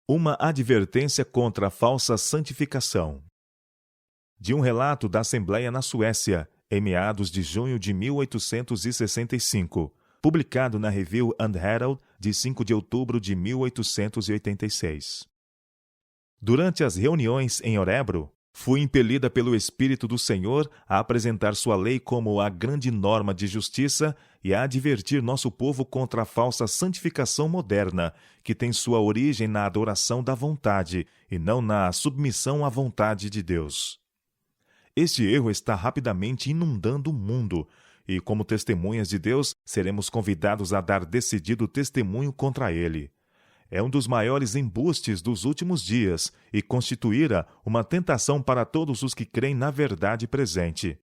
Uma advertência contra a falsa santificação. De um relato da Assembleia na Suécia, em meados de junho de 1865, publicado na Review and Herald de 5 de outubro de 1886. Durante as reuniões em Örebro, fui impelida pelo Espírito do Senhor a apresentar sua lei como a grande norma de justiça e a advertir nosso povo contra a falsa santificação moderna, que tem sua origem na adoração da vontade e não na submissão à vontade de Deus. Este erro está rapidamente inundando o mundo, e como testemunhas de Deus, seremos convidados a dar decidido testemunho contra ele. É um dos maiores embustes dos últimos dias e constituirá uma tentação para todos os que creem na verdade presente.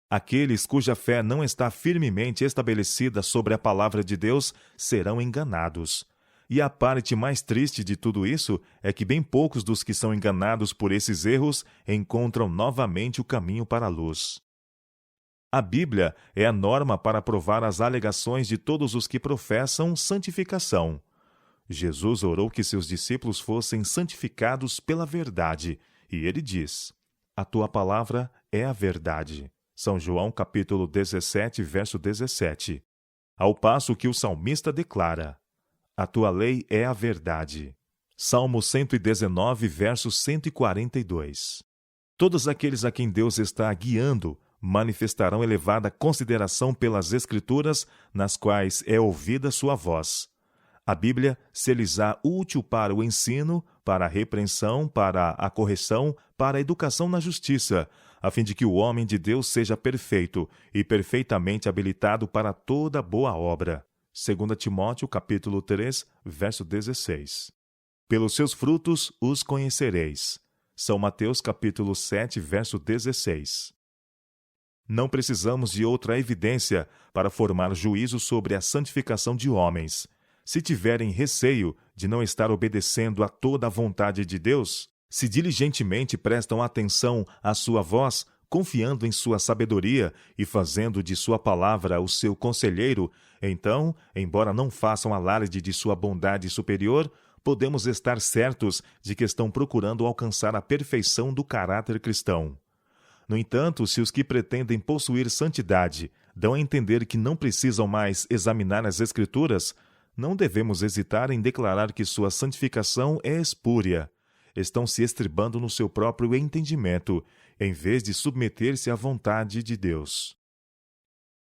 Aqueles cuja fé não está firmemente estabelecida sobre a palavra de Deus serão enganados. E a parte mais triste de tudo isso é que bem poucos dos que são enganados por esses erros encontram novamente o caminho para a luz. A Bíblia é a norma para provar as alegações de todos os que professam santificação. Jesus orou que seus discípulos fossem santificados pela verdade, e ele diz: "A tua palavra é a verdade." São João capítulo 17, verso 17. Ao passo que o salmista declara: "A tua lei é a verdade." Salmo 119, verso 142. Todos aqueles a quem Deus está guiando manifestarão elevada consideração pelas Escrituras, nas quais é ouvida sua voz. A Bíblia se lhes há útil para o ensino, para a repreensão, para a correção, para a educação na justiça, a fim de que o homem de Deus seja perfeito e perfeitamente habilitado para toda boa obra. 2 Timóteo, capítulo 3, verso 16. Pelos seus frutos os conhecereis. São Mateus, capítulo 7, verso 16. Não precisamos de outra evidência para formar juízo sobre a santificação de homens. Se tiverem receio de não estar obedecendo a toda a vontade de Deus, se diligentemente prestam atenção à sua voz, confiando em sua sabedoria e fazendo de sua palavra o seu conselheiro, então, embora não façam alarde de sua bondade superior, podemos estar certos de que estão procurando alcançar a perfeição do caráter cristão. No entanto, se os que pretendem possuir santidade dão a entender que não precisam mais examinar as Escrituras, não devemos hesitar em declarar que sua santificação é espúria. Estão se estribando no seu próprio entendimento, em vez de submeter-se à vontade de Deus.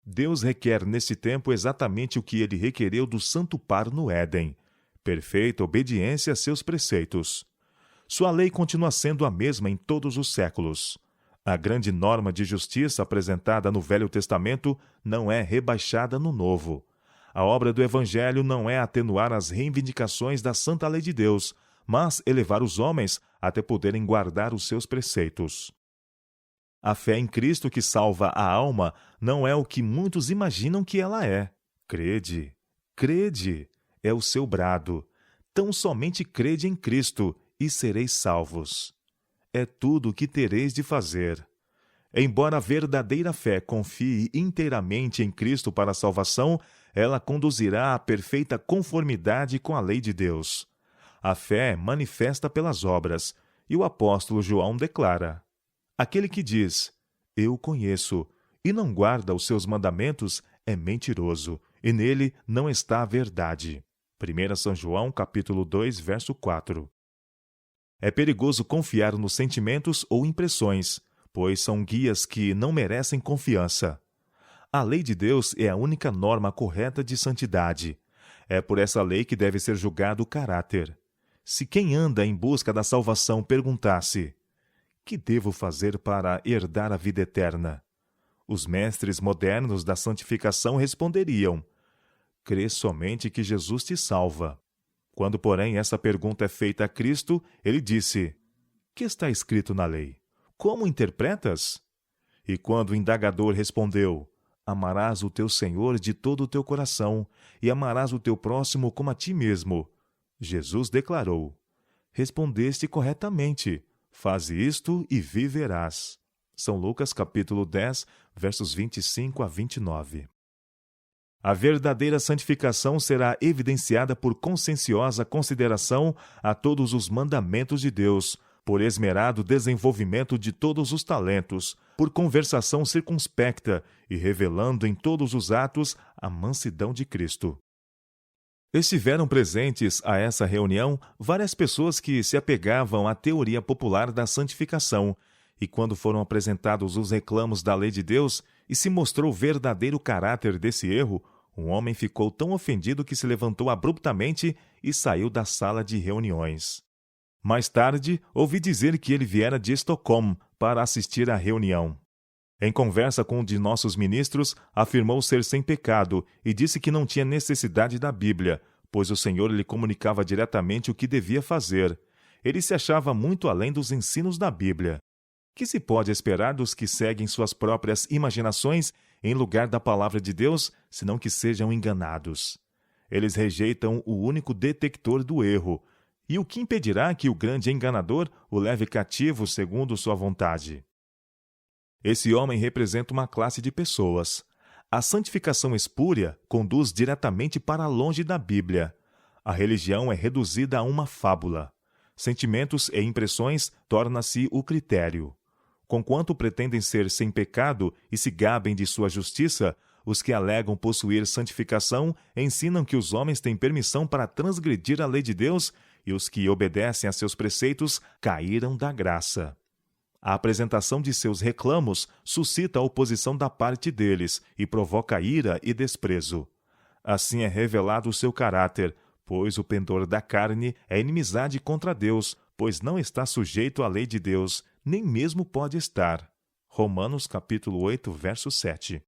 Deus requer nesse tempo exatamente o que ele requereu do santo par no Éden: perfeita obediência a seus preceitos. Sua lei continua sendo a mesma em todos os séculos. A grande norma de justiça apresentada no Velho Testamento não é rebaixada no Novo. A obra do Evangelho não é atenuar as reivindicações da santa lei de Deus, mas elevar os homens até poderem guardar os seus preceitos. A fé em Cristo que salva a alma não é o que muitos imaginam que ela é. Crede, crede, é o seu brado. Tão somente crede em Cristo e sereis salvos. É tudo o que tereis de fazer. Embora a verdadeira fé confie inteiramente em Cristo para a salvação, ela conduzirá à perfeita conformidade com a lei de Deus. A fé manifesta pelas obras, e o apóstolo João declara: "Aquele que diz, 'Eu conheço,' e não guarda os seus mandamentos, é mentiroso, e nele não está a verdade." 1 São João, capítulo 2, verso 4. É perigoso confiar nos sentimentos ou impressões, pois são guias que não merecem confiança. A lei de Deus é a única norma correta de santidade. É por essa lei que deve ser julgado o caráter. Se quem anda em busca da salvação perguntasse: "Que devo fazer para herdar a vida eterna?" Os mestres modernos da santificação responderiam: "Crê somente que Jesus te salva." Quando, porém, essa pergunta é feita a Cristo, ele disse: "Que está escrito na lei? Como interpretas?" E quando o indagador respondeu: "Amarás o teu Senhor de todo o teu coração e amarás o teu próximo como a ti mesmo," Jesus declarou: "Respondeste corretamente. Faze isto e viverás." São Lucas capítulo 10, versos 25 a 29. A verdadeira santificação será evidenciada por conscienciosa consideração a todos os mandamentos de Deus, por esmerado desenvolvimento de todos os talentos, por conversação circunspecta e revelando em todos os atos a mansidão de Cristo. Estiveram presentes a essa reunião várias pessoas que se apegavam à teoria popular da santificação, e quando foram apresentados os reclamos da lei de Deus e se mostrou o verdadeiro caráter desse erro, um homem ficou tão ofendido que se levantou abruptamente e saiu da sala de reuniões. Mais tarde, ouvi dizer que ele viera de Estocolmo para assistir à reunião. Em conversa com um de nossos ministros, afirmou ser sem pecado e disse que não tinha necessidade da Bíblia, pois o Senhor lhe comunicava diretamente o que devia fazer. Ele se achava muito além dos ensinos da Bíblia. Que se pode esperar dos que seguem suas próprias imaginações em lugar da palavra de Deus, senão que sejam enganados? Eles rejeitam o único detector do erro. E o que impedirá que o grande enganador o leve cativo segundo sua vontade? Esse homem representa uma classe de pessoas. A santificação espúria conduz diretamente para longe da Bíblia. A religião é reduzida a uma fábula. Sentimentos e impressões tornam-se o critério. Conquanto pretendem ser sem pecado e se gabem de sua justiça, os que alegam possuir santificação ensinam que os homens têm permissão para transgredir a lei de Deus e os que obedecem a seus preceitos caíram da graça. A apresentação de seus reclamos suscita a oposição da parte deles e provoca ira e desprezo. Assim é revelado o seu caráter, pois o pendor da carne é inimizade contra Deus, pois não está sujeito à lei de Deus, nem mesmo pode estar. Romanos capítulo 8, verso 7.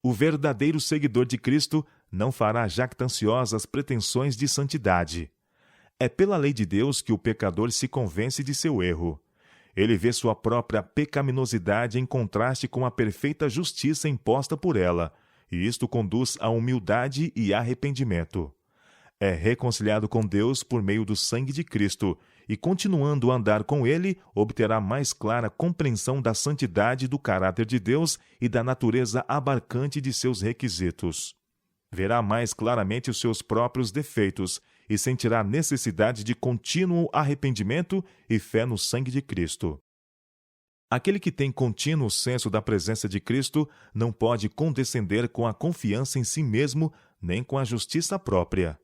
O verdadeiro seguidor de Cristo não fará jactanciosas pretensões de santidade. É pela lei de Deus que o pecador se convence de seu erro. Ele vê sua própria pecaminosidade em contraste com a perfeita justiça imposta por ela, e isto conduz à humildade e arrependimento. É reconciliado com Deus por meio do sangue de Cristo, e continuando a andar com Ele, obterá mais clara compreensão da santidade do caráter de Deus e da natureza abarcante de seus requisitos. Verá mais claramente os seus próprios defeitos e sentirá necessidade de contínuo arrependimento e fé no sangue de Cristo. Aquele que tem contínuo senso da presença de Cristo não pode condescender com a confiança em si mesmo, nem com a justiça própria.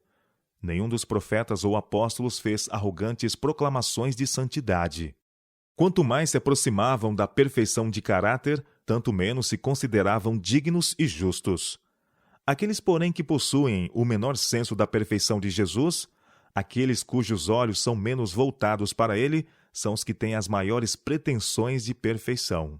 Nenhum dos profetas ou apóstolos fez arrogantes proclamações de santidade. Quanto mais se aproximavam da perfeição de caráter, tanto menos se consideravam dignos e justos. Aqueles, porém, que possuem o menor senso da perfeição de Jesus, aqueles cujos olhos são menos voltados para ele, são os que têm as maiores pretensões de perfeição.